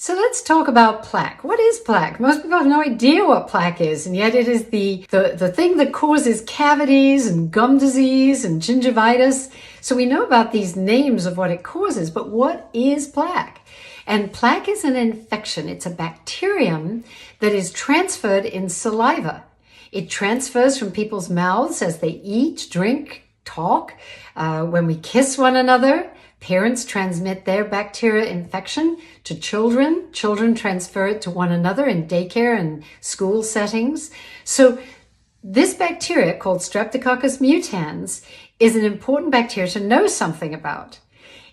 So let's talk about plaque. What is plaque? Most people have no idea what plaque is, and yet it is the thing that causes cavities and gum disease and gingivitis. So we know about these names of what it causes, but what is plaque? And plaque is an infection. It's a bacterium that is transferred in saliva. It transfers from people's mouths as they eat, drink, talk, when we kiss one another. Parents transmit their bacteria infection to children. Children transfer it to one another in daycare and school settings. So this bacteria, called Streptococcus mutans, is an important bacteria to know something about.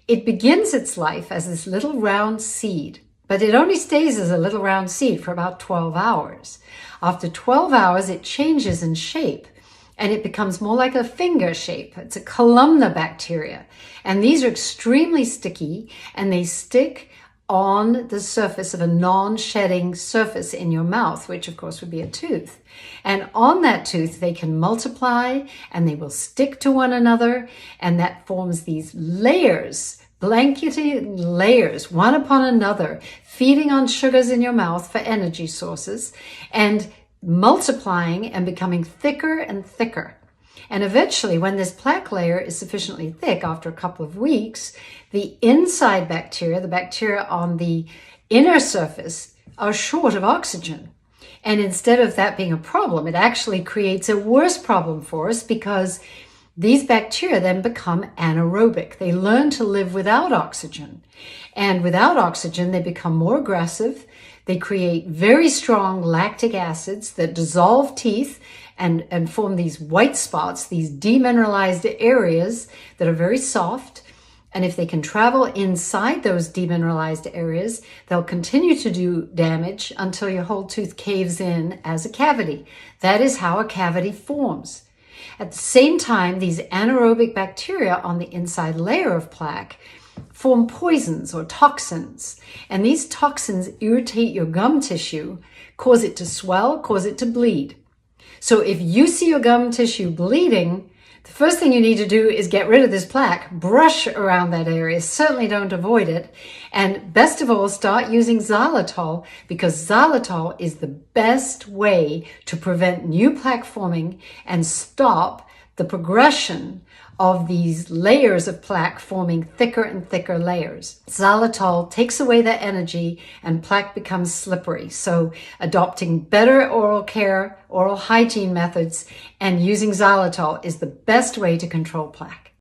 It begins its life as this little round seed, but it only stays as a little round seed for about 12 hours. After 12 hours, it changes in shape, and it becomes more like a finger shape. It's a columnar bacteria. And these are extremely sticky, and they stick on the surface of a non-shedding surface in your mouth, which of course would be a tooth. And on that tooth, they can multiply and they will stick to one another. And that forms these layers, blanketed layers, one upon another, feeding on sugars in your mouth for energy sources and multiplying and becoming thicker and thicker. And eventually, when this plaque layer is sufficiently thick, after a couple of weeks, the inside bacteria, the bacteria on the inner surface, are short of oxygen. And instead of that being a problem, it actually creates a worse problem for us, because these bacteria then become anaerobic. They learn to live without oxygen. And without oxygen, they become more aggressive. They create very strong lactic acids that dissolve teeth and form these white spots, these demineralized areas that are very soft. And if they can travel inside those demineralized areas, they'll continue to do damage until your whole tooth caves in as a cavity. That is how a cavity forms. At the same time, these anaerobic bacteria on the inside layer of plaque form poisons or toxins. And these toxins irritate your gum tissue, cause it to swell, cause it to bleed. So if you see your gum tissue bleeding, the first thing you need to do is get rid of this plaque, brush around that area, certainly don't avoid it. And best of all, start using xylitol, because xylitol is the best way to prevent new plaque forming and stop the progression of these layers of plaque forming thicker and thicker layers. Xylitol takes away that energy and plaque becomes slippery. So adopting better oral care, oral hygiene methods, and using xylitol is the best way to control plaque.